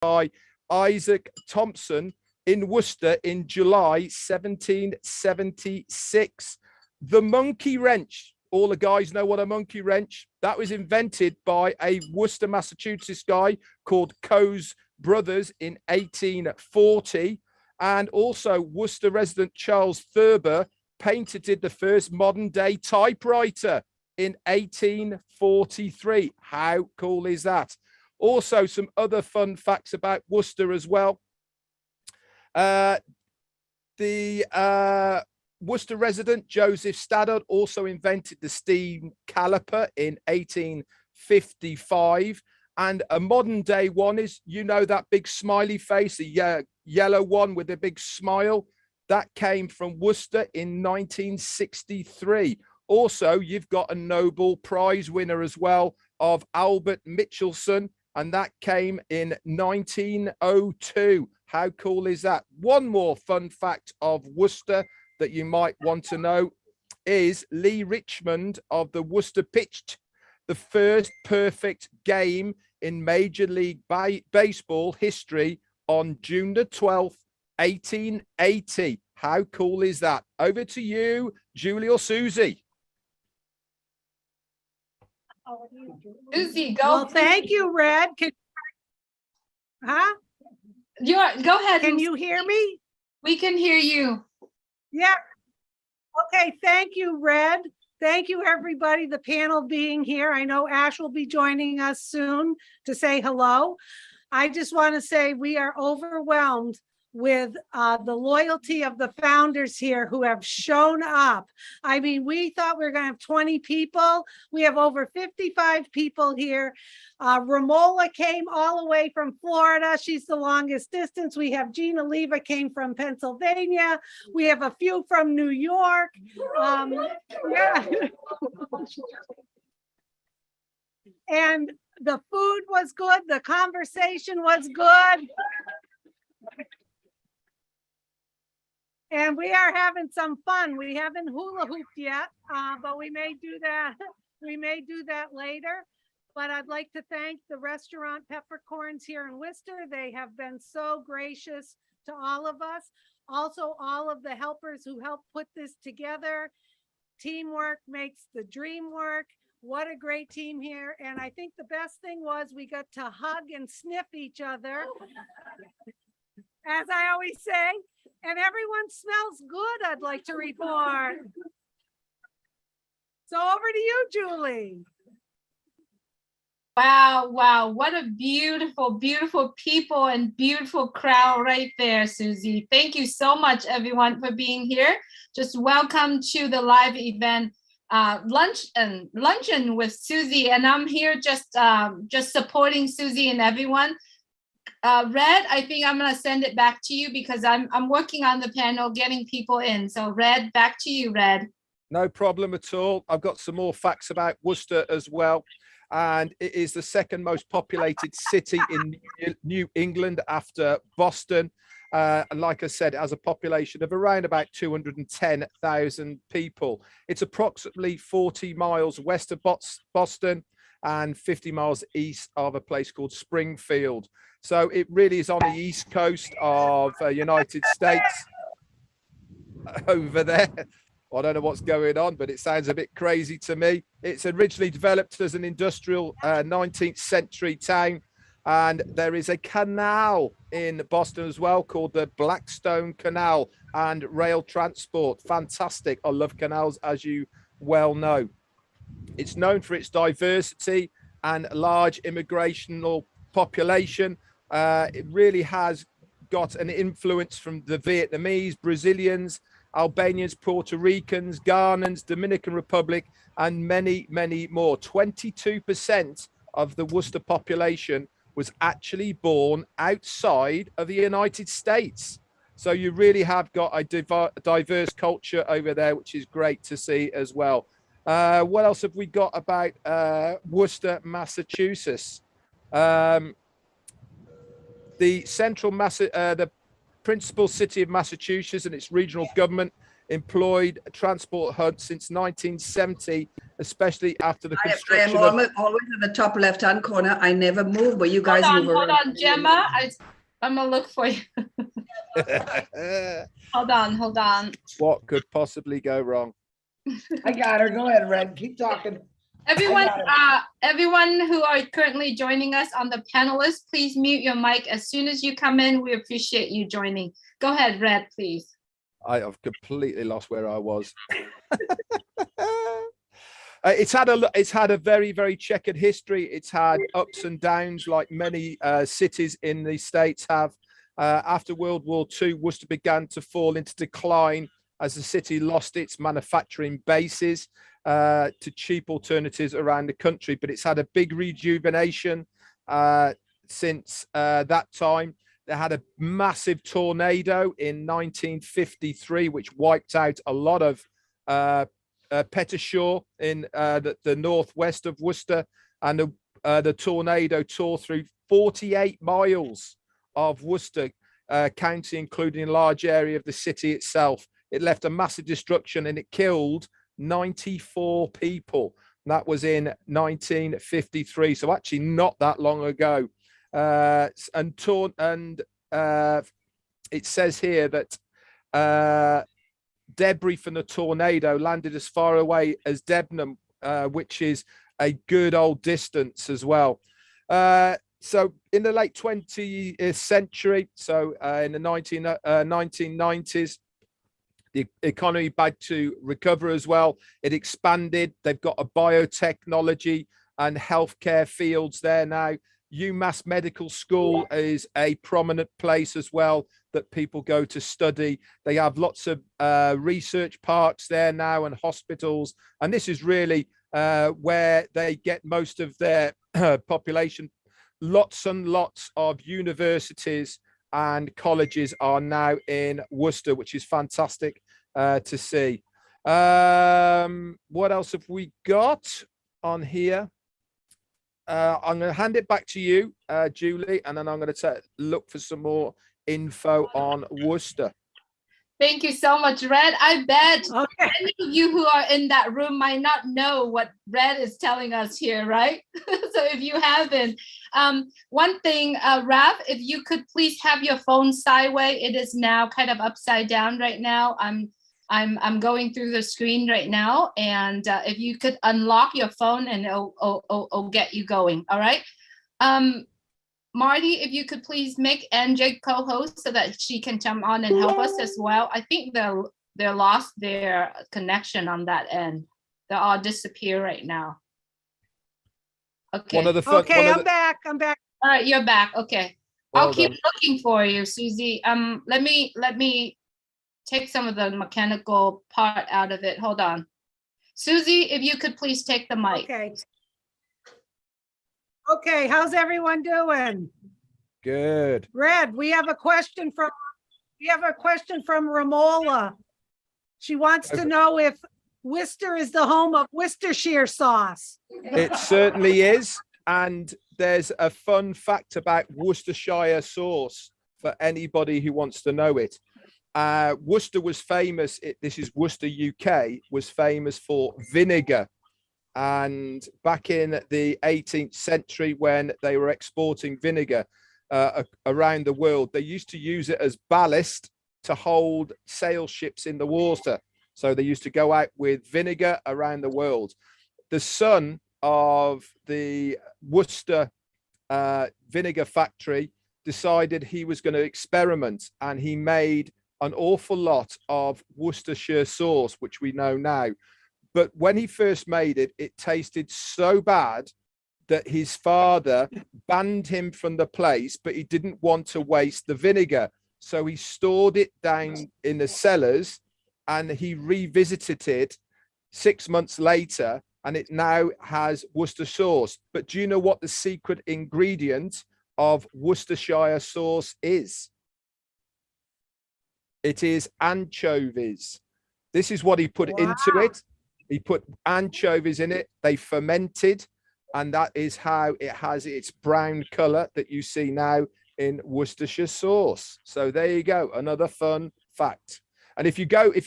by Isaac Thompson in Worcester in July 1776. The monkey wrench. All the guys know what a monkey wrench. That was invented by a Worcester, Massachusetts guy called Coase Brothers in 1840. And also Worcester resident Charles Thurber patented the first modern day typewriter in 1843. How cool is that? Also, some other fun facts about Worcester as well. Worcester resident Joseph Stoddard also invented the steam caliper in 1855. And a modern day one is, you know, that big smiley face, the yellow one with a big smile, that came from Worcester in 1963. Also, you've got a Nobel Prize winner as well of Albert Michelson, and that came in 1902. How cool is that? One more fun fact of Worcester that you might want to know is Lee Richmond of the Worcester pitched the first perfect game in Major League Baseball history on June the 12th, 1880. How cool is that? Over to you, Julie or Susie. Susie, go. Well, thank you, Red. Huh? Go ahead. Can you hear me? We can hear you. Yeah. Okay, thank you, Red. Thank you, everybody, the panel being here. I know Ash will be joining us soon to say hello. I just want to say we are overwhelmed with the loyalty of the founders here who have shown up. I mean, we thought we were going to have 20 people. We have over 55 people here. Ramola came all the way from Florida. She's the longest distance. We have Gina Leva came from Pennsylvania. We have a few from New York. Yeah. And the food was good. The conversation was good. And we are having some fun. We haven't hula hooped yet, but we may do that. We may do that later. But I'd like to thank the restaurant Peppercorns here in Worcester. They have been so gracious to all of us. Also, all of the helpers who helped put this together. Teamwork makes the dream work. What a great team here. And I think the best thing was we got to hug and sniff each other, as I always say. And everyone smells good, I'd like to report. So over to you, Julie. Wow, wow. What a beautiful, beautiful people and beautiful crowd right there, Susie. Thank you so much, everyone, for being here. Just welcome to the live event, luncheon with Susie. And I'm here just supporting Susie and everyone. Red, I think I'm going to send it back to you because I'm working on the panel, getting people in. So Red, back to you, Red. No problem at all. I've got some more facts about Worcester as well. And it is the second most populated city in New England after Boston. And like I said, it has a population of around about 210,000 people. It's approximately 40 miles west of Boston and 50 miles east of a place called Springfield. So it really is on the east coast of United States over there. I don't know what's going on, but it sounds a bit crazy to me. It's originally developed as an industrial 19th century town. And there is a canal in Boston as well called the Blackstone Canal and rail transport. Fantastic. I love canals, as you well know. It's known for its diversity and large immigrational population. It really has got an influence from the Vietnamese, Brazilians, Albanians, Puerto Ricans, Ghanaians, Dominican Republic, and many, many more. 22% of the Worcester population was actually born outside of the United States. So you really have got a diverse culture over there, which is great to see as well. What else have we got about Worcester, Massachusetts? The principal city of Massachusetts and its regional government employed transport hub since 1970, especially after the I construction am of... always in the top left-hand corner. I never move, but you guys move Hold around. on, Gemma. I'm gonna look for you. Hold on. What could possibly go wrong? I got her. Go ahead, Red. Keep talking. Everyone, got everyone who are currently joining us on the panelists, please mute your mic as soon as you come in. We appreciate you joining. Go ahead, Red, please. I've completely lost where I was. It's had a very, very checkered history. It's had ups and downs like many cities in the States have. After World War II, Worcester began to fall into decline as the city lost its manufacturing bases to cheap alternatives around the country. But it's had a big rejuvenation since that time. They had a massive tornado in 1953, which wiped out a lot of Petershaw in the northwest of Worcester. And the tornado tore through 48 miles of Worcester County, including a large area of the city itself. It left a massive destruction and it killed 94 people. That was in 1953, so actually not that long ago. It says here that debris from the tornado landed as far away as Debenham, which is a good old distance as well. So in the late 20th century, so in the 1990s, the economy began to recover as well. It expanded. They've got a biotechnology and healthcare fields there now. UMass Medical School is a prominent place as well that people go to study. They have lots of research parks there now and hospitals. And this is really where they get most of their population. Lots and lots of universities and colleges are now in Worcester, which is fantastic to see. What else have we got on here? I'm going to hand it back to you, Julie, and then I'm going to look for some more info on Worcester. Thank you so much, Red. I bet Okay. any of you who are in that room might not know what Red is telling us here, right? So if you haven't, one thing, Rav, if you could please have your phone sideways. It is now kind of upside down right now. I'm going through the screen right now, and if you could unlock your phone and it'll get you going. All right. Marty, if you could please make NJ co-host so that she can come on and help us as well. I think they lost their connection on that end. They'll all disappear right now. Okay. I'm back. All right, you're back. Okay. Well I'll keep done. looking for you, Susie. Let me take some of the mechanical part out of it. Hold on. Susie, if you could please take the mic. Okay, how's everyone doing? Good. Red, we have a question from Ramola. She wants to know if Worcester is the home of Worcestershire sauce. It certainly is. And there's a fun fact about Worcestershire sauce for anybody who wants to know it. Worcester was famous, this is Worcester, UK, was famous for vinegar. And back in the 18th century, when they were exporting vinegar around the world, they used to use it as ballast to hold sail ships in the water. So they used to go out with vinegar around the world. The son of the Worcester vinegar factory decided he was going to experiment, and he made an awful lot of Worcestershire sauce, which we know now. But when he first made it, it tasted so bad that his father banned him from the place, but he didn't want to waste the vinegar. So he stored it down in the cellars, and he revisited it 6 months later, and it now has Worcester sauce. But do you know what the secret ingredient of Worcestershire sauce is? It is anchovies. This is what he put into it. He put anchovies in it. They fermented, and that is how it has its brown color that you see now in Worcestershire sauce. So there you go, another fun fact. And if you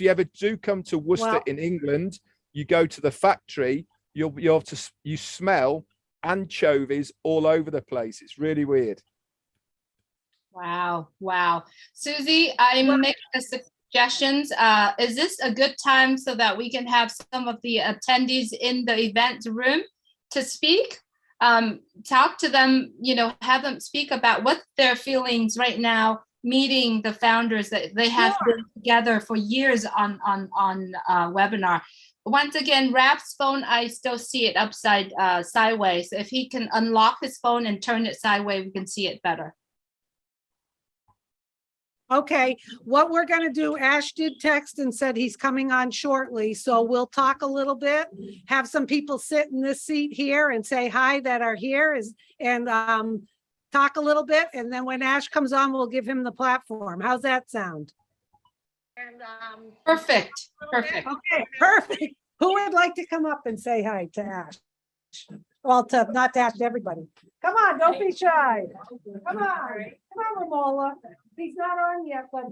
ever do come to Worcester in England, you go to the factory, you smell anchovies all over the place. It's really weird. Wow. Wow. Susie, I'm making the suggestions. Is this a good time so that we can have some of the attendees in the event room to speak? Talk to them, have them speak about what their feelings right now, meeting the founders that they have been together for years on webinar. Once again, Rap's phone, I still see it sideways. If he can unlock his phone and turn it sideways, we can see it better. Okay, what we're going to do, Ash did text and said he's coming on shortly. So we'll talk a little bit, have some people sit in this seat here and say hi that are here and talk a little bit. And then when Ash comes on, we'll give him the platform. How's that sound? And, perfect. Perfect. Okay, perfect. Who would like to come up and say hi to Ash? Well, not to Ash, to everybody. Come on, don't be shy. Come on, Ramola. He's not on yet, but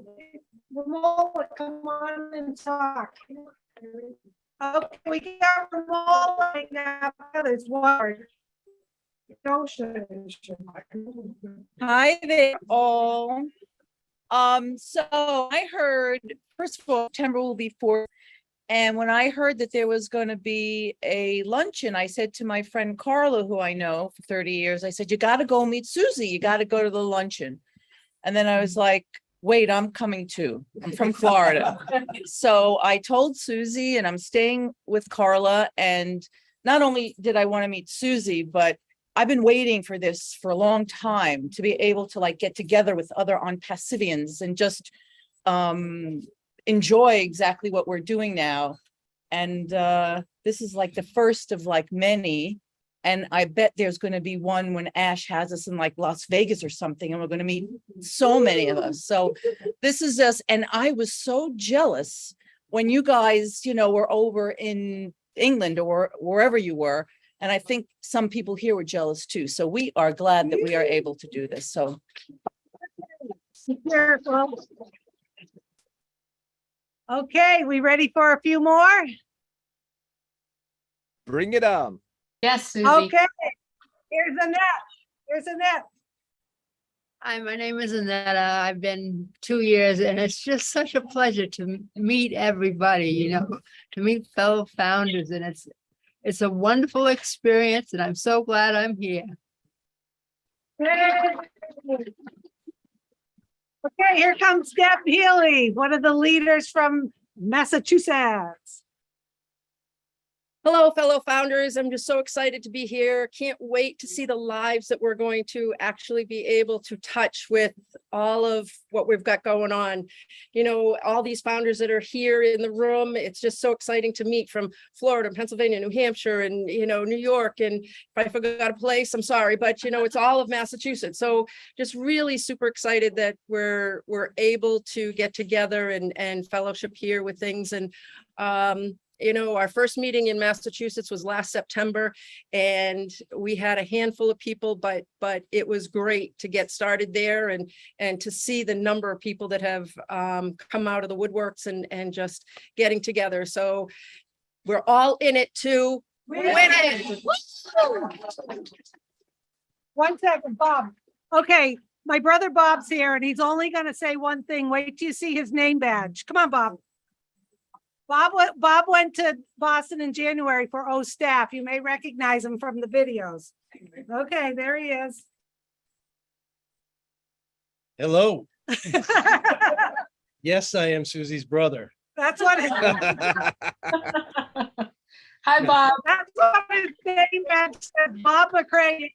Ramola, come on and talk. Okay, we got Ramola now. There's water. Hi there all. So I heard, first of all, September will be 4th. And when I heard that there was going to be a luncheon, I said to my friend Carla, who I know for 30 years, I said, you got to go meet Susie. You got to go to the luncheon. And then I was like, wait, I'm coming too. I'm from Florida. So I told Susie, and I'm staying with Carla. And not only did I want to meet Susie, but I've been waiting for this for a long time to be able to get together with other on-Pacifians and just enjoy exactly what we're doing now. And this is the first of many. And I bet there's going to be one when Ash has us in Las Vegas or something, and we're going to meet so many of us. So this is just, and I was so jealous when you guys, were over in England or wherever you were. And I think some people here were jealous too. So we are glad that we are able to do this. So. Okay, we ready for a few more? Bring it on. Yes, Susie. Okay, here's Annette. Hi, my name is Annetta. I've been 2 years, and it's just such a pleasure to meet everybody, to meet fellow founders, and it's a wonderful experience, and I'm so glad I'm here. Okay, here comes Deb Healy, one of the leaders from Massachusetts. Hello, fellow founders. I'm just so excited to be here. Can't wait to see the lives that we're going to actually be able to touch with all of what we've got going on. All these founders that are here in the room, it's just so exciting to meet from Florida, Pennsylvania, New Hampshire, and, New York. And if I forgot a place, I'm sorry, but, it's all of Massachusetts. So just really super excited that we're able to get together and fellowship here with things. And, our first meeting in Massachusetts was last September, and we had a handful of people, but it was great to get started there and to see the number of people that have come out of the woodworks and just getting together. So we're all in it to win it. 1 second, Bob. Okay, my brother Bob's here, and he's only going to say one thing. Wait till you see his name badge. Come on, Bob. Bob went to Boston in January for O Staff. You may recognize him from the videos. Okay, there he is. Hello. Yes, I am Susie's brother. That's what Hi, Bob. That's what his name badge said, Bob McCrea.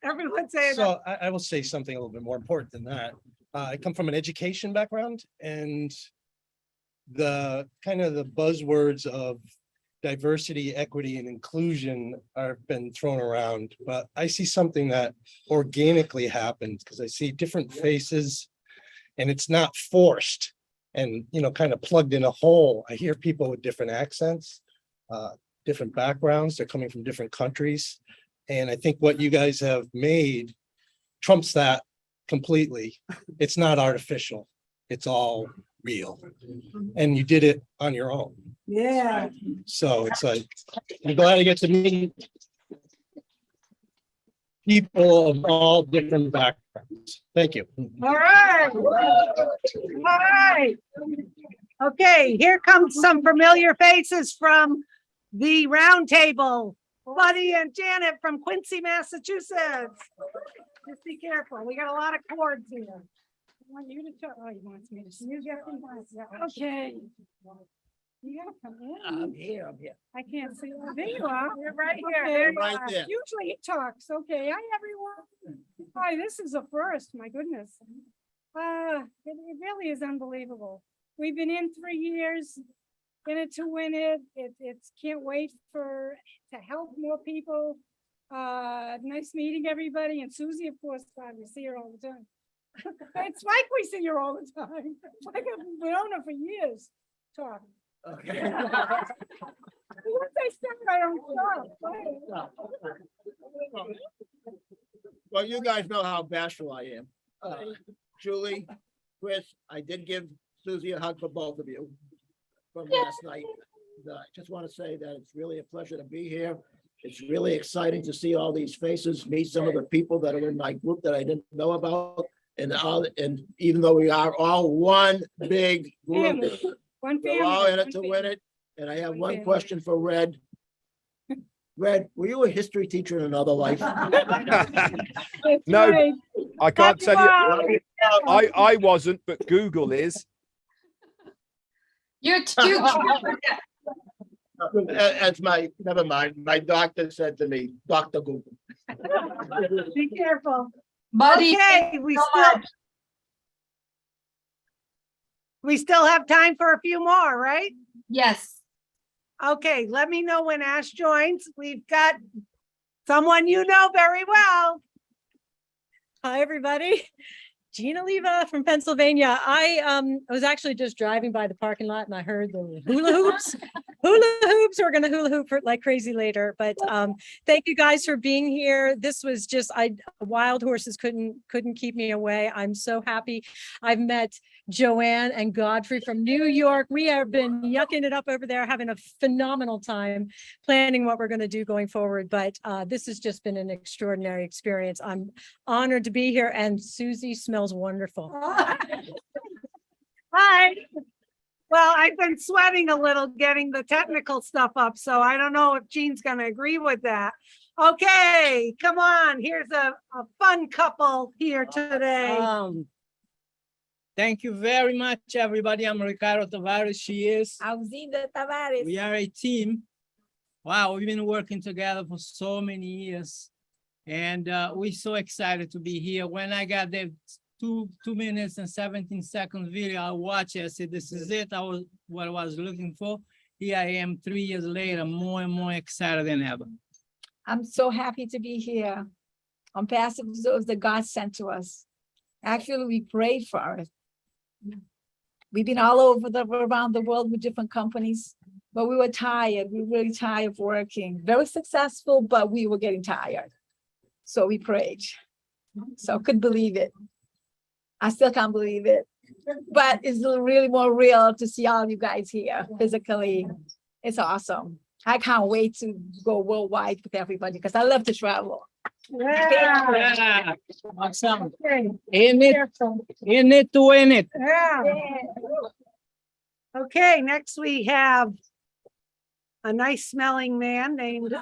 Everyone saying So I will say something a little bit more important than that. I come from an education background, and the buzzwords of diversity, equity, and inclusion have been thrown around, but I see something that organically happens because I see different faces, and it's not forced and kind of plugged in a hole. I hear people with different accents, different backgrounds. They're coming from different countries, and I think what you guys have made trumps that completely. It's not artificial. It's all real. And you did it on your own. Yeah. So it's like, I'm glad I get to meet people of all different backgrounds. Thank you. All right. All right. Okay, here comes some familiar faces from the round table. Buddy and Janet from Quincy, Massachusetts. Just be careful. We got a lot of cords here. I want you to talk. Oh, he wants me to. You get okay. You gotta come in. I'm here. I can't see. Oh, there you are. You're right here. There you Right are. there. Usually he talks. Okay. Hi, everyone. Hi, this is a first. My goodness. It really is unbelievable. We've been in 3 years, in it to win it. It's can't wait to help more people. Nice meeting everybody. And Susie, of course, we see her all the time. It's like we see her all the time. It's like we've known her for years. Talk. Okay. Once I start, I don't stop. Well, you guys know how bashful I am. Julie, Chris, I did give Susie a hug for both of you from last night. I just want to say that it's really a pleasure to be here. It's really exciting to see all these faces, meet some of the people that are in my group that I didn't know about. And even though we are all one big group, One we're all in it to family. win it. And I have one family. question for Red. Red, were you a history teacher in another life? That's No, right. I can't tell you. Wow. I wasn't, but Google is. You're too As never mind, my doctor said to me, Dr. Google. Be careful. buddy. Okay, we still have time for a few more, right? Yes. Okay, let me know when Ash joins. We've got someone you know very well. Hi, everybody. Gina Leva from Pennsylvania. I was actually just driving by the parking lot and I heard the hula hoops. Hula hoops. We're going to hula hoop like crazy later. But thank you guys for being here. This was just, wild horses couldn't keep me away. I'm so happy. I've met Joanne and Godfrey from New York. We have been yucking it up over there, having a phenomenal time planning what we're going to do going forward. But this has just been an extraordinary experience. I'm honored to be here, and Susie smells wonderful. Hi. Well, I've been sweating a little getting the technical stuff up, so I don't know if Jean's going to agree with that. Okay, come on. Here's a fun couple here today. Thank you very much, everybody. I'm Ricardo Tavares. She is. Alzinda Tavares. We are a team. Wow, we've been working together for so many years. And we're so excited to be here. When I got the 2 minutes and 17 seconds video, I watched it. I said, this is it. What I was looking for. Here I am 3 years later, more and more excited than ever. I'm so happy to be here. On passive reserves that God sent to us. Actually, we prayed for it. We've been all over around the world with different companies, but we were tired. We were really tired of working. Very successful, but we were getting tired. So we prayed. So I couldn't believe it. I still can't believe it. But it's really more real to see all you guys here physically. It's awesome. I can't wait to go worldwide with everybody because I love to travel. Yeah. Awesome. In it to win it. Yeah. Okay, next we have a nice smelling man named,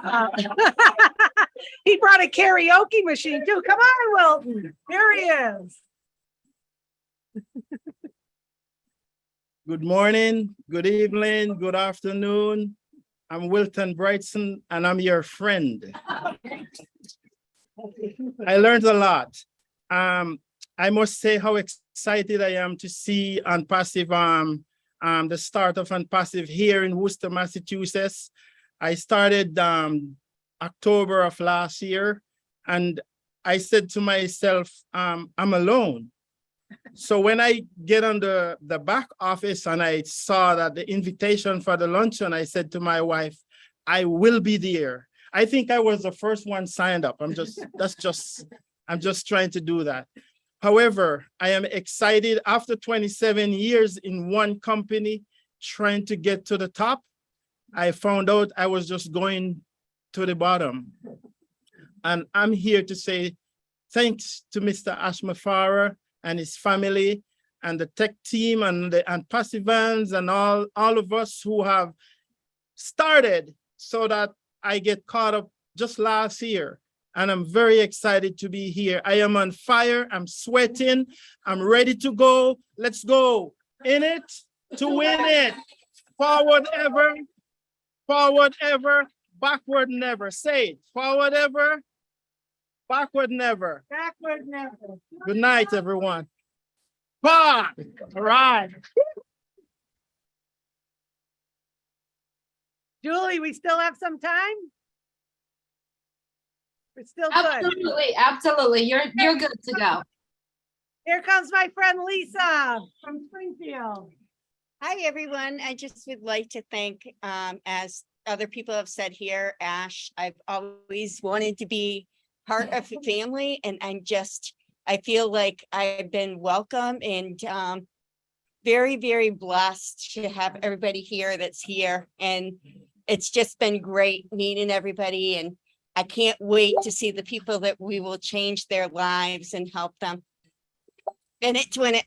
he brought a karaoke machine too. Come on, Wilton. Here he is. Good morning, good evening, good afternoon. I'm Wilton Brightson and I'm your friend. I learned a lot. I must say how excited I am to see Unpassive, the start of Unpassive here in Worcester, Massachusetts. I started October of last year, and I said to myself, I'm alone. So when I get on the back office and I saw that the invitation for the luncheon, I said to my wife, I will be there. I think I was the first one signed up. I'm just trying to do that. However, I am excited after 27 years in one company trying to get to the top. I found out I was just going to the bottom. And I'm here to say thanks to Mr. Ashmafara and his family and the tech team and Passivans and all of us who have started so that I get caught up just last year. And I'm very excited to be here. I am on fire. I'm sweating. I'm ready to go. Let's go. In it to win it. Forward ever, backward never. Say it. Forward ever, backward never. Backward never. Good night, everyone. Bye. All right. Julie, we still have some time? We're still good. Absolutely, absolutely. You're good to go. Here comes my friend Lisa from Springfield. Hi, everyone. I just would like to thank, as other people have said here, Ash, I've always wanted to be part of the family, and I feel like I've been welcome and very, very blessed to have everybody here that's here. And it's just been great meeting everybody, and I can't wait to see the people that we will change their lives and help them. In it to win it.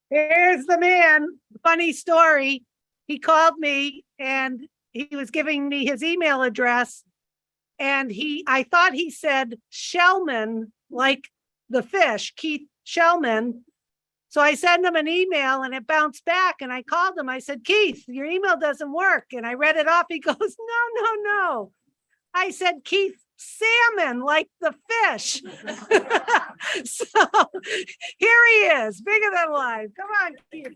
Here's the man. Funny story. He called me and he was giving me his email address. And I thought he said Shellman, like the fish, Keith Shellman. So I sent him an email and it bounced back, and I called him. I said, Keith, your email doesn't work. And I read it off. He goes, no. I said, Keith Salmon, like the fish. So here he is, bigger than life. Come on, Keith.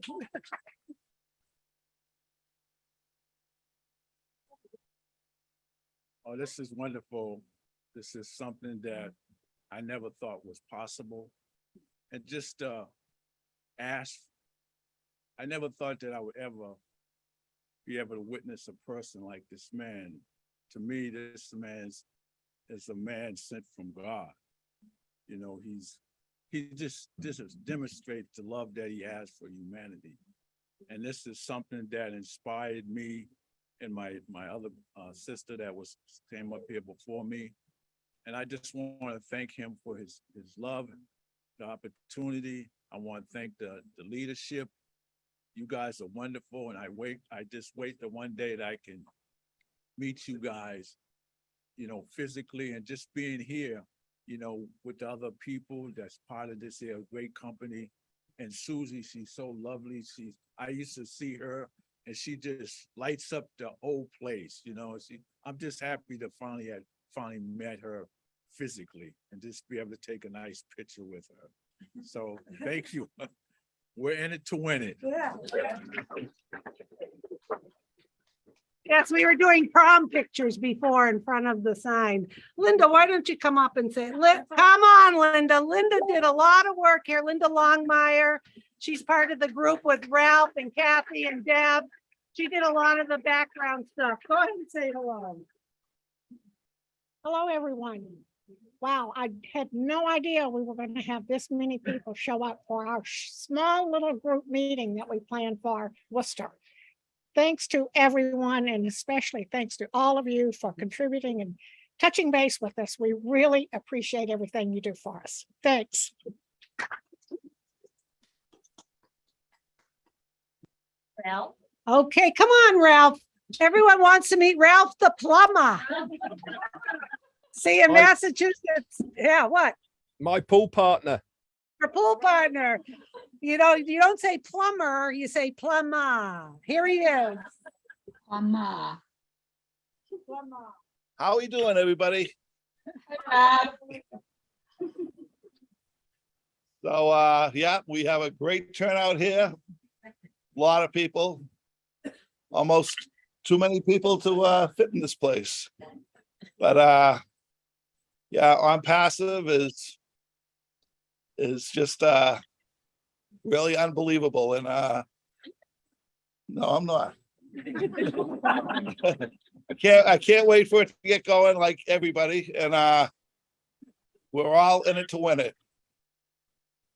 Oh, this is wonderful. This is something that I never thought was possible. And just Ash, I never thought that I would ever be able to witness a person like this man. To me, this man is a man sent from God. You know, he just demonstrates the love that he has for humanity. And this is something that inspired me and my other sister that came up here before me. And I just want to thank him for his love, the opportunity. I want to thank the leadership. You guys are wonderful. And I just wait the one day that I can meet you guys, you know, physically, and just being here, you know, with the other people that's part of this here great company. And Susie, she's so lovely. I used to see her and she just lights up the whole place, you know. I'm just happy to finally met her physically and just be able to take a nice picture with her. So thank you. We're in it to win it. Yeah. Yes, we were doing prom pictures before in front of the sign. Linda, why don't you come up and say, come on, Linda. Linda did a lot of work here. Linda Longmire. She's part of the group with Ralph and Kathy and Deb. She did a lot of the background stuff. Go ahead and say hello. Hello, everyone. Wow, I had no idea we were going to have this many people show up for our small little group meeting that we planned for Worcester. Thanks to everyone, and especially thanks to all of you for contributing and touching base with us. We really appreciate everything you do for us. Thanks. Ralph. Okay, come on, Ralph. Everyone wants to meet Ralph the plumber. See, in Massachusetts, yeah, what? My pool partner. Your pool partner. You know, you don't say plumber, you say plumber. Here he is. Plumber. How are we doing, everybody? So, yeah, we have a great turnout here. A lot of people, almost too many people to fit in this place. But yeah, On Passive is just really unbelievable. And no, I'm not. I can't wait for it to get going like everybody. And We're all in it to win it.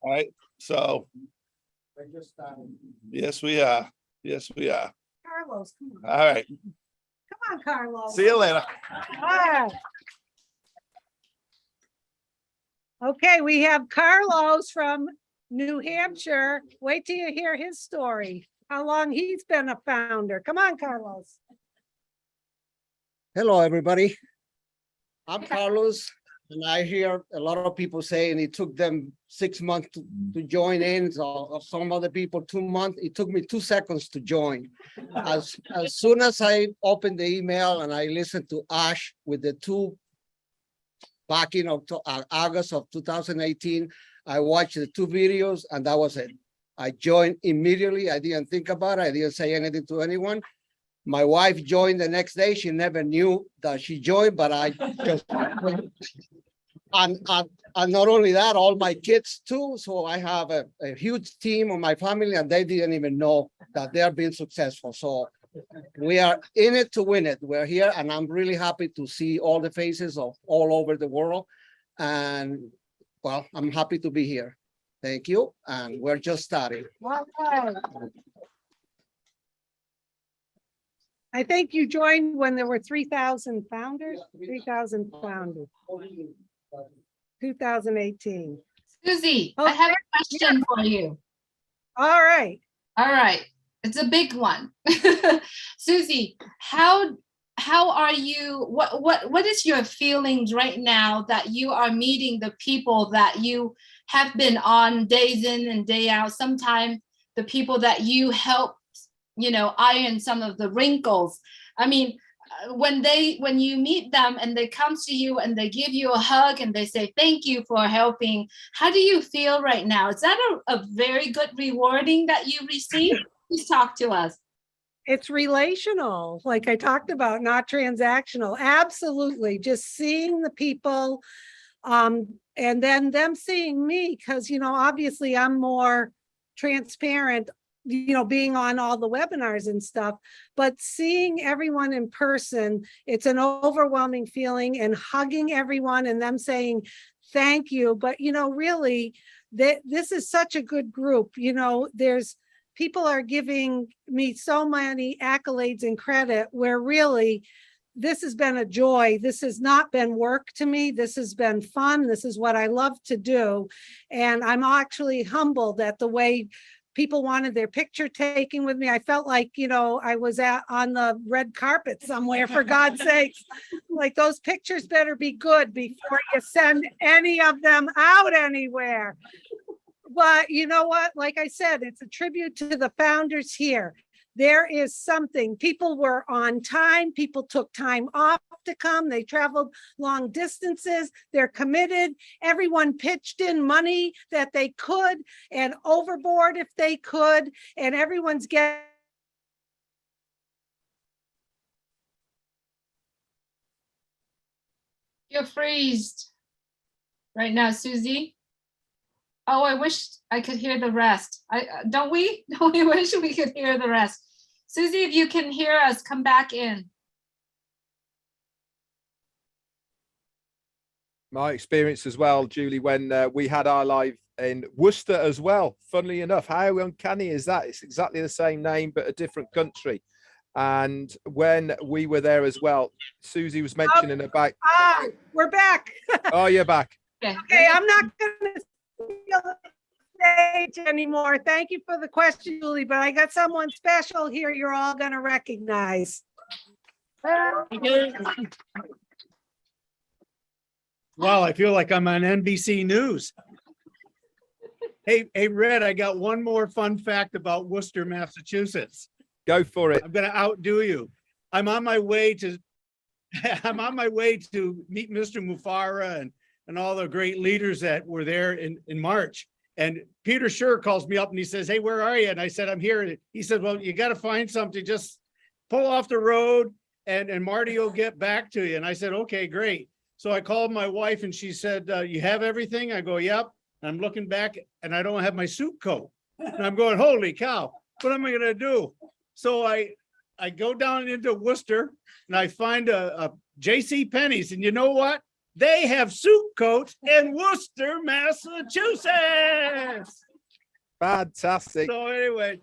All right, so yes, we are. Yes, we are. Carlos, come on. All right. Come on, Carlos. See you later. All right. Okay, we have Carlos from New Hampshire. Wait till you hear his story, how long he's been a founder. Come on, Carlos. Hello, everybody. I'm Carlos, and I hear a lot of people saying it took them 6 months to join in. So some other people 2 months. It took me 2 seconds to join. As soon as I opened the email and I listened to Ash with the two back in August of 2018, I watched the 2 videos and that was it. I joined immediately. I didn't think about it. I didn't say anything to anyone. My wife joined the next day. She never knew that she joined, but I just, and not only that, all my kids too. So I have a huge team of my family and they didn't even know that they're being successful. So we are in it to win it. We're here and I'm really happy to see all the faces of all over the world. And well, I'm happy to be here. Thank you. And we're just starting. I think you joined when there were 3,000 founders, 3,000 founders. 2018. Susie, I have a question for you. All right. All right. It's a big one. Susie, how are you? What is your feelings right now that you are meeting the people that you have been on days in and day out? Sometimes the people that you help, iron some of the wrinkles. I mean, when you meet them and they come to you and they give you a hug and they say thank you for helping, how do you feel right now? Is that a very good rewarding that you receive? Please talk to us. It's relational, like I talked about, not transactional. Absolutely. Just seeing the people and then them seeing me, because, obviously I'm more transparent, being on all the webinars and stuff, but seeing everyone in person, it's an overwhelming feeling, and hugging everyone and them saying thank you. But, really, this is such a good group. People are giving me so many accolades and credit where really this has been a joy. This has not been work to me. This has been fun. This is what I love to do. And I'm actually humbled at the way people wanted their picture taken with me. I felt like, I was on the red carpet somewhere, for God's sakes. Like, those pictures better be good before you send any of them out anywhere. But you know what? Like I said, it's a tribute to the founders here. There is something. People were on time. People took time off to come. They traveled long distances. They're committed. Everyone pitched in money that they could and overboard if they could. And everyone's getting. You're freezed right now, Susie. Oh, I wish I could hear the rest. Don't we wish we could hear the rest? Susie, if you can hear us, come back in. My experience as well, Julie, when we had our live in Worcester as well. Funnily enough, how uncanny is that? It's exactly the same name, but a different country. And when we were there as well, Susie was mentioning about. We're back. Oh, you're back. Okay, I'm not going to steal the stage anymore. Thank you for the question, Julie, but I got someone special here you're all going to recognize. Wow, I feel like I'm on NBC News. Hey, Red, I got one more fun fact about Worcester, Massachusetts. Go for it. I'm going to outdo you. I'm on my way to meet Mr. Mufara and all the great leaders that were there in March. And Peter Schur calls me up and he says, "Hey, where are you?" And I said, "I'm here." He said, "Well, you got to find something. Just pull off the road and Marty will get back to you." And I said, "Okay, great." So I called my wife and she said, "You have everything?" I go, "Yep." And I'm looking back and I don't have my suit coat. And I'm going, "Holy cow, what am I going to do?" So I go down into Worcester and I find a J.C. Penney's. And you know what? They have soup coats in Worcester, Massachusetts. Fantastic. So anyway,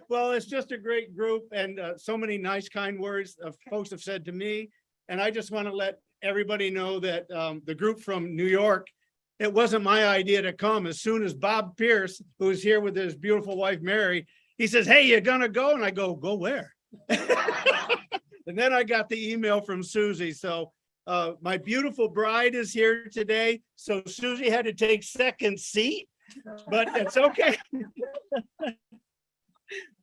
well, it's just a great group, and so many nice, kind words folks have said to me. And I just want to let everybody know that the group from New York, it wasn't my idea to come. As soon as Bob Pierce, who's here with his beautiful wife, Mary, he says, "Hey, you gonna go?" And I go where? And then I got the email from Susie. So my beautiful bride is here today. So Susie had to take second seat, but it's okay.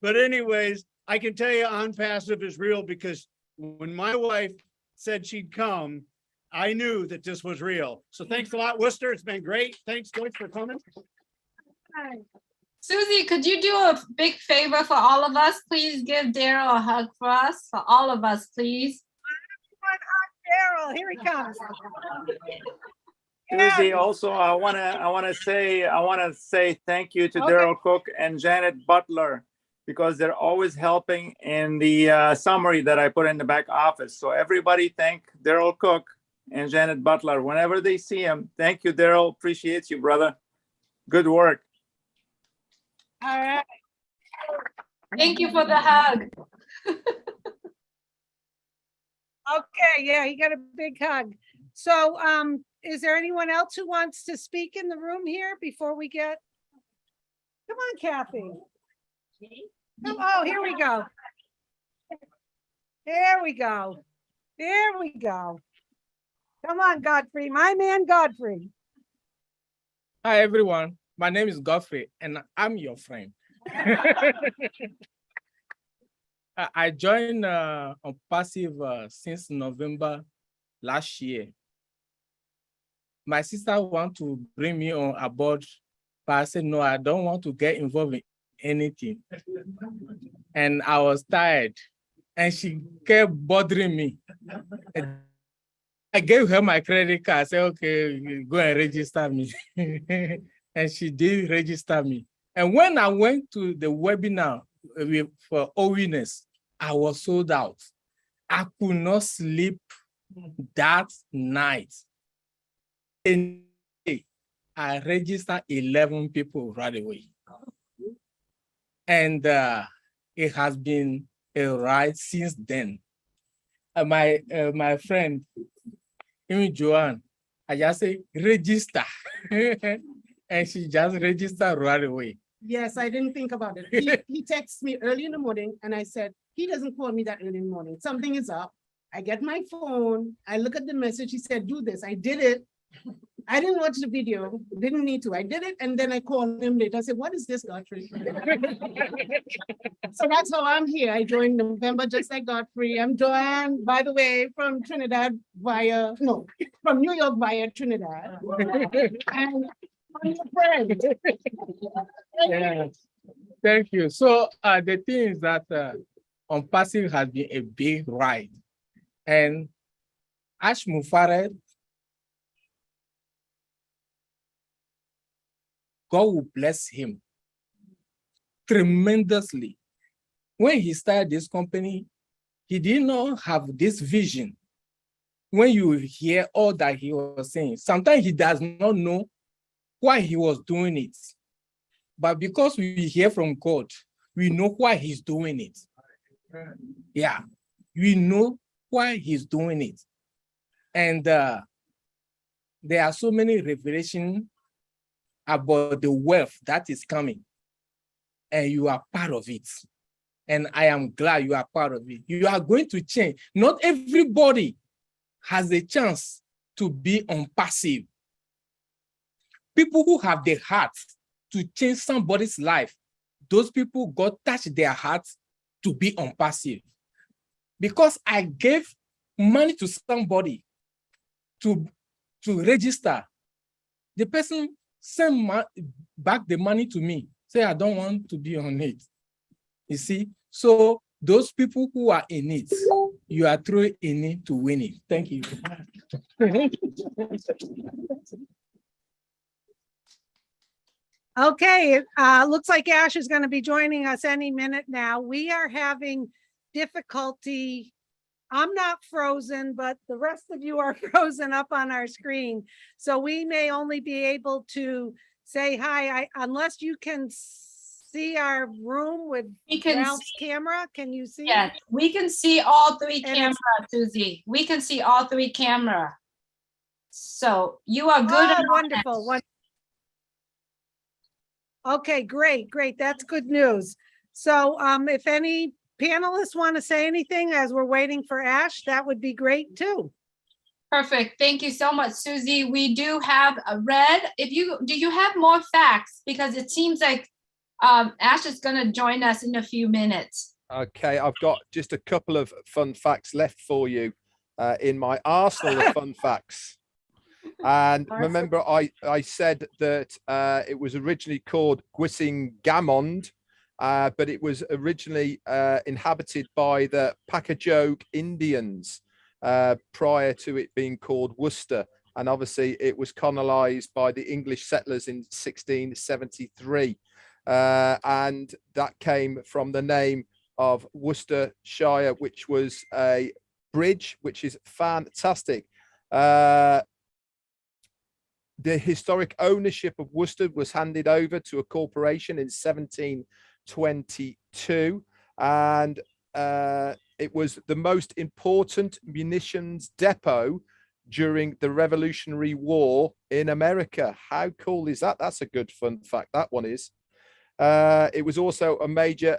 But anyways, I can tell you On Passive is real, because when my wife said she'd come, I knew that this was real. So thanks a lot, Worcester. It's been great. Thanks, Joyce, for coming. Susie, could you do a big favor for all of us? Please give Daryl a hug for us, for all of us, please. Daryl, here he comes. Susie, also, I wanna say thank you to Daryl Cook and Janet Butler, because they're always helping in the summary that I put in the back office. So everybody thank Daryl Cook and Janet Butler whenever they see him. Thank you, Daryl. Appreciate you, brother. Good work. All right. Thank you for the hug. Okay, yeah, he got a big hug. So is there anyone else who wants to speak in the room here before we get? Come on, Kathy. Oh, here we go. There we go. There we go. Come on, Godfrey, my man Godfrey. Hi, everyone. My name is Godfrey, and I'm your friend. I joined on Passive since November last year. My sister want to bring me on aboard, but I said, no, I don't want to get involved in anything. And I was tired, and she kept bothering me. And I gave her my credit card. I said, okay, go and register me. And she did register me. And when I went to the webinar for Owiness, I was sold out. I could not sleep that night. And I registered 11 people right away. And it has been a ride since then. My friend, Joanne, I just say, register. And she just registered right away. Yes, I didn't think about it. He texts me early in the morning, and I said, he doesn't call me that early in the morning. Something is up. I get my phone. I look at the message. He said, do this. I did it. I didn't watch the video. Didn't need to. I did it. And then I called him later. I said, what is this, Godfrey? So that's how I'm here. I joined November just like Godfrey. I'm Joanne, by the way, from Trinidad from New York via Trinidad. And I'm your friend. Yeah. Thank you. So the thing is that On Passive has been a big ride. And Ash Mufared, God will bless him tremendously. When he started this company, he did not have this vision. When you hear all that he was saying, sometimes he does not know why he was doing it. But because we hear from God, we know why he's doing it. Yeah, we know why he's doing it. And there are so many revelations about the wealth that is coming. And you are part of it. And I am glad you are part of it. You are going to change. Not everybody has a chance to be on passive. People who have the heart to change somebody's life, those people, God touched their hearts to be on passive. Because I gave money to somebody to register, the person sent back the money to me, say, I don't want to be on it. You see? So those people who are in it, you are throwing in it to win it. Thank you. Okay, looks like Ash is going to be joining us any minute now. We are having difficulty I'm not frozen, but the rest of you are frozen up on our screen. So we may only be able to say hi, unless you can see our room with Ralph's camera. Can you see? Yeah, we can see all three And cameras, Susie. We can see all three camera. So you are good. Oh, wonderful. Okay, great, great. That's good news. So if any panelists want to say anything as we're waiting for Ash, that would be great too. Perfect. Thank you so much, Susie. We do have a Red. Do you have more facts? Because it seems like Ash is going to join us in a few minutes. Okay, I've got just a couple of fun facts left for you in my arsenal of fun facts. And remember, I said that it was originally called Gwising-Gamond, but it was originally inhabited by the Pacajog Indians prior to it being called Worcester. And obviously it was colonized by the English settlers in 1673. And that came from the name of Worcestershire, which was a bridge, which is fantastic. The historic ownership of Worcester was handed over to a corporation in 1722, and it was the most important munitions depot during the Revolutionary War in America. How cool is that? That's a good fun fact, that one is. It was also a major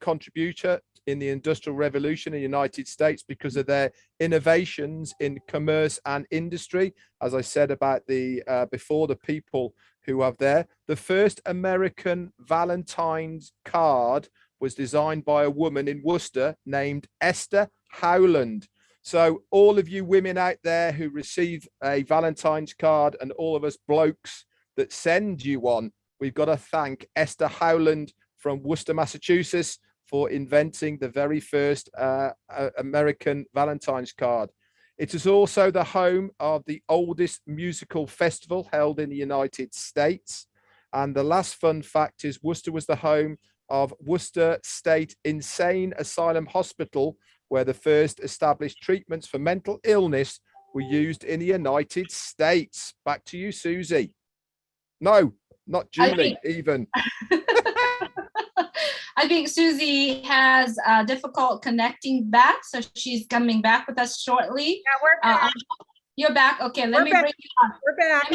contributor in the Industrial Revolution in the United States because of their innovations in commerce and industry. As I said about the before, the people who are there. The first American Valentine's card was designed by a woman in Worcester named Esther Howland. So all of you women out there who receive a Valentine's card, and all of us blokes that send you one, we've got to thank Esther Howland from Worcester, Massachusetts, for inventing the very first American Valentine's card. It is also the home of the oldest musical festival held in the United States. And the last fun fact is Worcester was the home of Worcester State Insane Asylum Hospital, where the first established treatments for mental illness were used in the United States. Back to you, Susie. No, not Julie, even. I think Susie has difficult connecting back, so she's coming back with us shortly. Yeah, we're back. You're back. Okay, let me bring you on. We're back.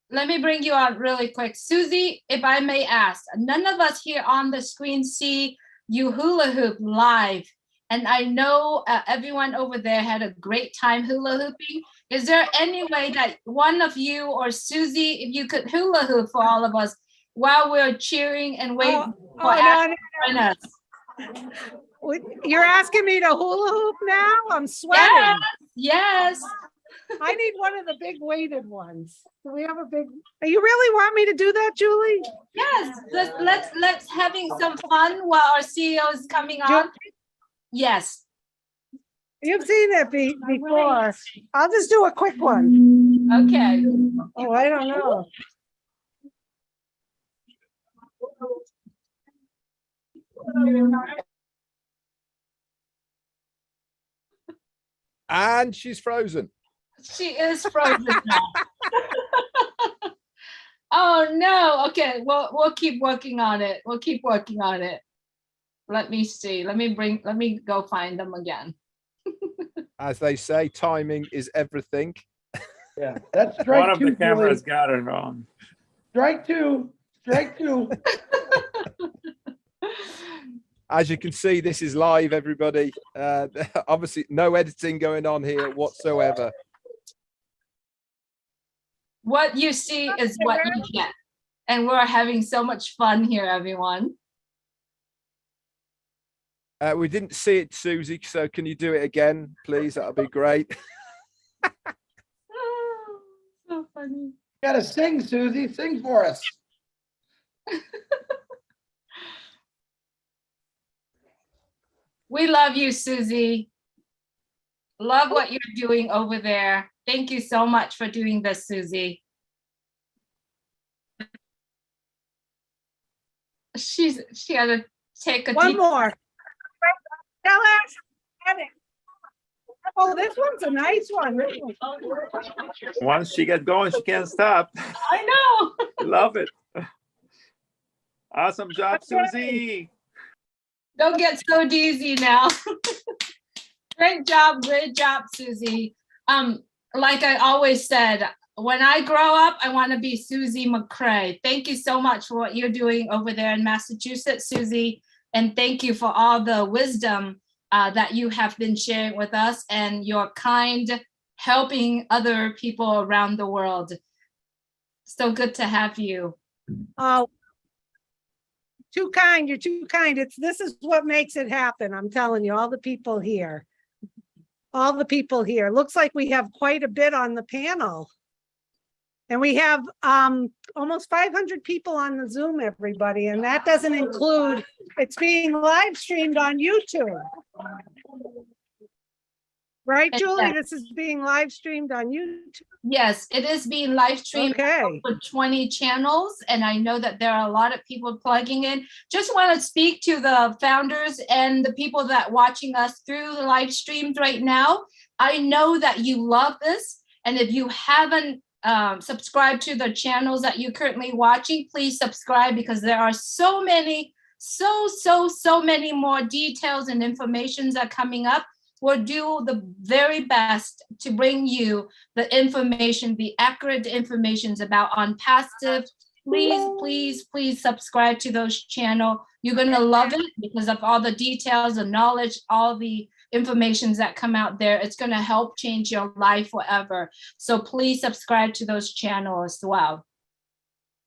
Let me bring you on really quick. Susie, if I may ask, none of us here on the screen see you hula hoop live. And I know everyone over there had a great time hula hooping. Is there any way that one of you or Susie, if you could hula hoop for all of us while we're cheering and waiting for Ash to join us? You're asking me to hula hoop now? I'm sweating. Yes. I need one of the big weighted ones. Do we have a big? You really want me to do that, Julie? Yes. Let's having some fun while our CEO is coming on. Yes. You've seen it before. I'll just do a quick one. Okay. Oh, I don't know. And she's frozen. She is frozen now. Oh no. Okay, we'll keep working on it. We'll keep working on it. Let me see. Let me go find them again. As they say, timing is everything. Yeah, that's strike one of two, the cameras Julie. got it wrong. Strike two. Strike two. As you can see, this is live, everybody. Obviously, no editing going on here whatsoever. What you see is what you get. And we're having so much fun here, everyone. We didn't see it, Susie, so can you do it again, please? That'll be great. So funny. You gotta sing, Susie. Sing for us. We love you, Susie. Love what you're doing over there. Thank you so much for doing this, Susie. She had to take a One deep more. Tell us. Oh, this one's a nice one. This one. Once she gets going, she can't stop. I know. Love it. Awesome job, Susie. Don't get so dizzy now. Great job, Susie. Like I always said, when I grow up, I want to be Susie McCrea. Thank you so much for what you're doing over there in Massachusetts, Susie. And thank you for all the wisdom that you have been sharing with us and your kind helping other people around the world. So good to have you. Oh, too kind. You're too kind. This is what makes it happen. I'm telling you, all the people here. All the people here. Looks like we have quite a bit on the panel. And we have almost 500 people on the Zoom, everybody. And that doesn't include, it's being live streamed on YouTube. Right, Julie? This is being live streamed on YouTube. Yes, it is being live streamed for 20 channels. And I know that there are a lot of people plugging in. Just want to speak to the founders and the people that are watching us through the live streams right now. I know that you love this. And if you haven't subscribed to the channels that you're currently watching, please subscribe, because there are so many, so many more details and informations are coming up. We'll do the very best to bring you the information, the accurate information about OnPassive. Please subscribe to those channels. You're gonna love it because of all the details and knowledge, all the information that come out there. It's gonna help change your life forever. So please subscribe to those channels as well.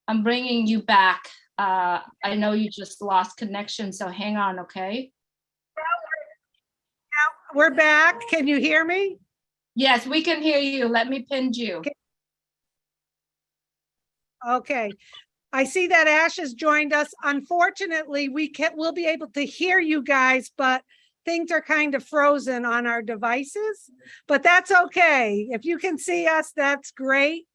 I'm bringing you back. I know you just lost connection, so hang on, okay? We're back. Can you hear me? Yes, we can hear you. Let me pin you. Okay. I see that Ash has joined us. Unfortunately, we'll be able to hear you guys, but things are kind of frozen on our devices, but that's okay. If you can see us, that's great.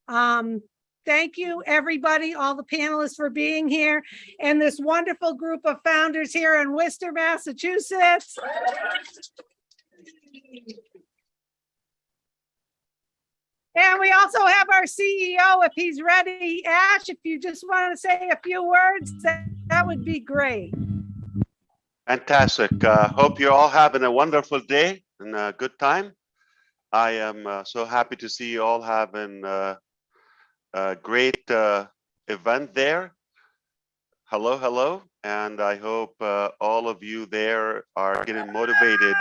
Thank you, everybody, all the panelists for being here, and this wonderful group of founders here in Worcester, Massachusetts. And we also have our CEO, if he's ready. Ash, if you just want to say a few words, that would be great. Fantastic. Hope you're all having a wonderful day and a good time. I am so happy to see you all having a great event there. Hello, hello. And I hope all of you there are getting motivated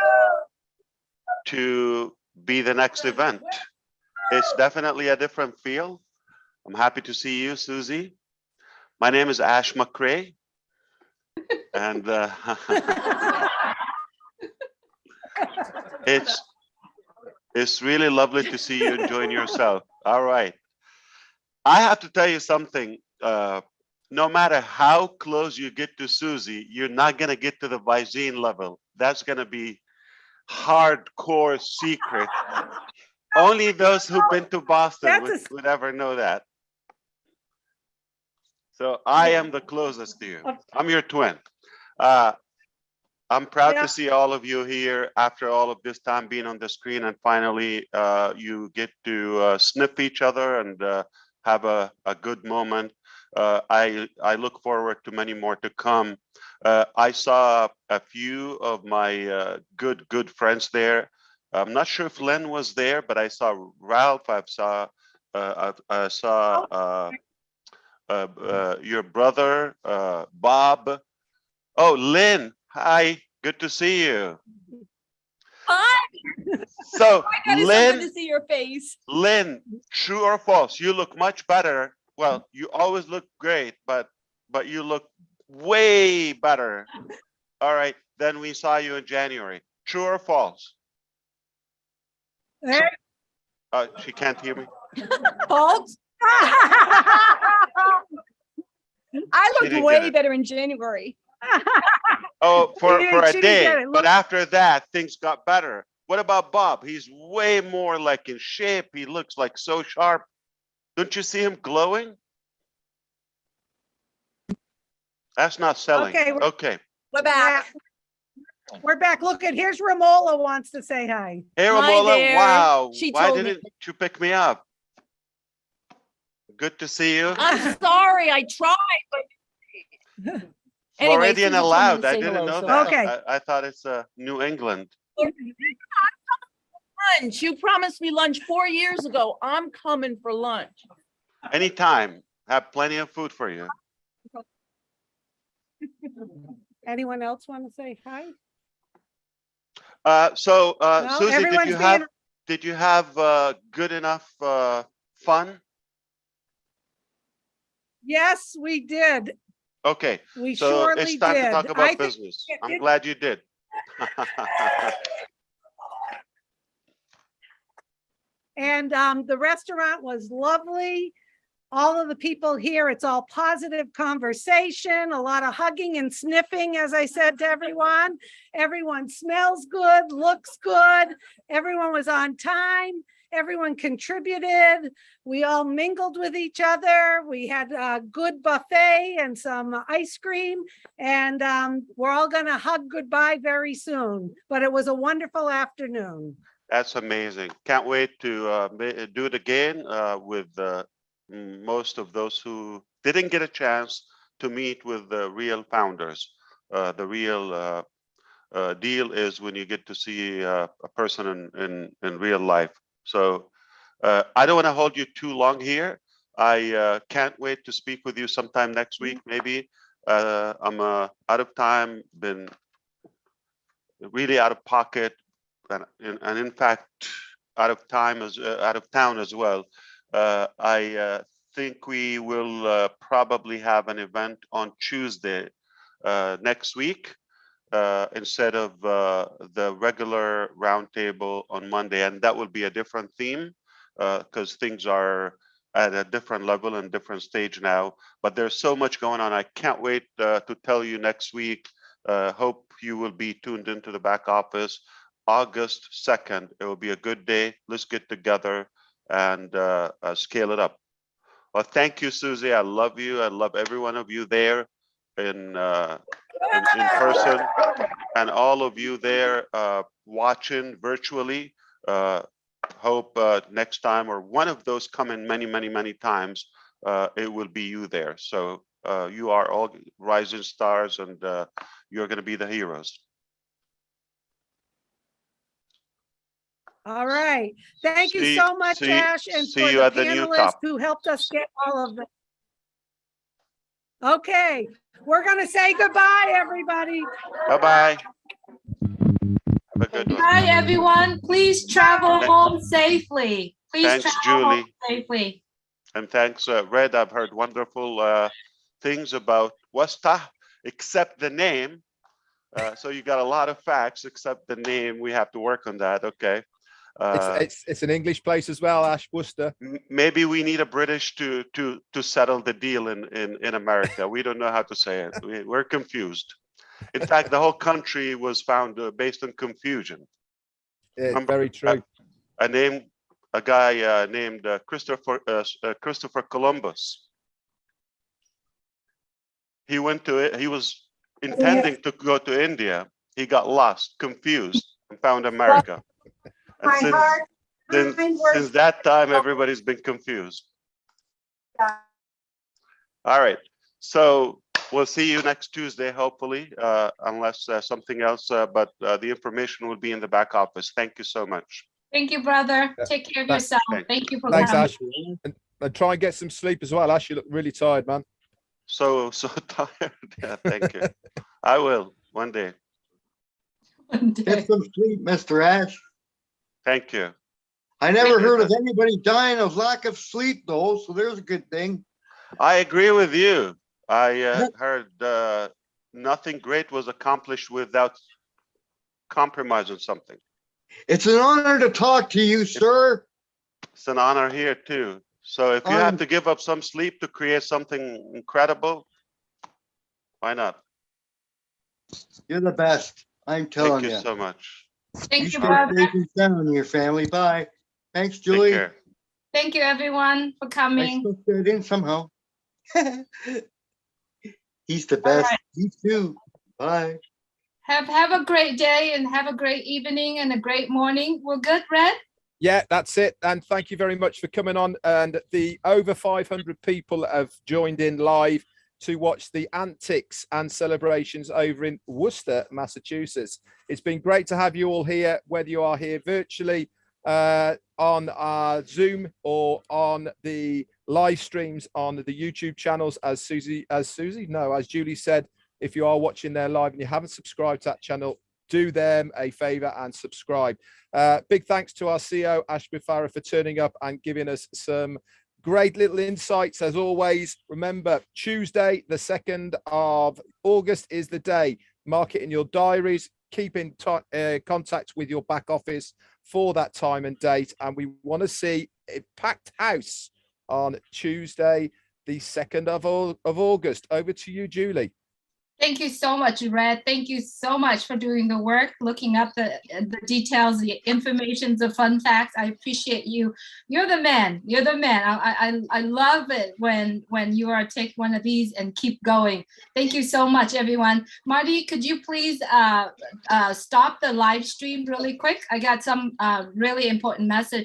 to be the next event. It's definitely a different feel. I'm happy to see you, Susie. My name is Ash McCrea. And it's really lovely to see you enjoying yourself. All right. I have to tell you something. No matter how close you get to Susie, you're not going to get to the Visine level. That's going to be hardcore secret. Only those who've been to Boston would ever know that. So I am the closest to you. I'm your twin. I'm proud to see all of you here after all of this time being on the screen, and finally you get to sniff each other and have a good moment. I look forward to many more to come. I saw a few of my good friends there. I'm not sure if Len was there, but I saw Ralph. I saw your brother, Bob. Oh, Lynn. Hi. Good to see you. Hi. So, oh my God, it's Lynn, so good to see your face. Lynn, true or false? You look much better. Well, you always look great, but you look way better. All right, than we saw you in January. True or false? She can't hear me. False. I looked didn't way get it. better in January. Oh, for a She didn't day. get it. But after that, things got better. What about Bob? He's way more like in shape. He looks like so sharp. Don't you see him glowing? That's not selling. Okay. We're back. We're back. Look at, here's Ramola wants to say hi. Hey, Hi Ramola, there. wow. She Why told me. didn't you pick me up? Good to see you. I'm sorry, I tried, but. Anyway, Floridian Susie told me to allowed. I say didn't hello, know so- that. Okay. I thought it's New England. Lunch, you promised me lunch 4 years ago. I'm coming for lunch. Anytime. Have plenty of food for you. Anyone else want to say hi? No, No, Susie, everyone's being- did you have good enough fun? Yes, we did. Okay, We so surely it's time to did. talk I about think business. I'm it- glad you did. And the restaurant was lovely. All of the people here, it's all positive conversation, a lot of hugging and sniffing, as I said to everyone. Everyone smells good, looks good. Everyone was on time. Everyone contributed. We all mingled with each other. We had a good buffet and some ice cream. And we're all going to hug goodbye very soon. But it was a wonderful afternoon. That's amazing. Can't wait to do it again with most of those who didn't get a chance to meet with the real founders. The real deal is when you get to see a person in real life. So I don't want to hold you too long here. I can't wait to speak with you sometime next week, maybe. I'm out of time, been really out of pocket, and in fact, out of town as well. I think we will probably have an event on Tuesday next week instead of the regular roundtable on Monday, and that will be a different theme because things are at a different level and different stage now. But there's so much going on. I can't wait to tell you next week. Hope you will be tuned into the back office. August 2nd, it will be a good day. Let's get together and scale it up. Well, thank you, Susie. I love you. I love every one of you there in person, and all of you there watching virtually. Hope next time, or one of those coming many times, it will be you there. So you are all rising stars, and you're going to be the heroes. All right. Thank you so much, Ash, and see for you the at the new panelists top. who helped us get all of them. Okay, we're going to say goodbye, everybody. Bye-bye. Have a good one. Bye, everyone. Please travel home safely. Please Thanks, travel home Julie. safely. And thanks, Red. I've heard wonderful things about Wasta, except the name. So you got a lot of facts, except the name. We have to work on that. Okay. It's an English place as well, Ash, Worcester. Maybe we need a British to settle the deal in America. We don't know how to say it. We're confused. In fact, the whole country was found based on confusion. Yeah, very true. I named a guy named Christopher Columbus. He went to it. He was intending to go to India. He got lost, confused, and found America. And since that time, everybody's been confused. All right. So we'll see you next Tuesday, hopefully, unless something else. But the information will be in the back office. Thank you so much. Thank you, brother. Take care of yourself. Thank you for Thanks, coming. Ash. And try and get some sleep as well, Ash. You look really tired, man. So tired. Yeah, thank you. I will one day. Get some sleep, Mr. Ash. Thank you. I never heard of anybody dying of lack of sleep, though, so there's a good thing. I agree with you. I heard nothing great was accomplished without compromise on something. It's an honor to talk to you, sir. It's an honor here too. So if you have to give up some sleep to create something incredible, why not? You're the best. I'm telling Thank you. you so much. Thank you, stay brother. safe and sound in your family. Bye. Thanks, Take Julie. care. Thank you, everyone, for I coming. still fit in somehow. He's the All best. right. You too. Bye. Have a great day and have a great evening and a great morning. We're good, Red? Yeah, that's it. And thank you very much for coming on. And the over 500 people have joined in live to watch the antics and celebrations over in Worcester, Massachusetts. It's been great to have you all here, whether you are here virtually on Zoom or on the live streams on the YouTube channels, as Julie said. If you are watching there live and you haven't subscribed to that channel, do them a favor and subscribe. Big thanks to our CEO, Ashby Farah, for turning up and giving us some great little insights. As always, remember, Tuesday, the 2nd of August is the day. Mark it in your diaries. Keep in contact with your back office for that time and date. And we want to see a packed house on Tuesday, the 2nd of August. Over to you, Julie. Thank you so much, Red. Thank you so much for doing the work, looking up the details, the information, the fun facts. I appreciate you. You're the man. You're the man. I love it when you are take one of these and keep going. Thank you so much, everyone. Marty, could you please stop the live stream really quick? I got some really important message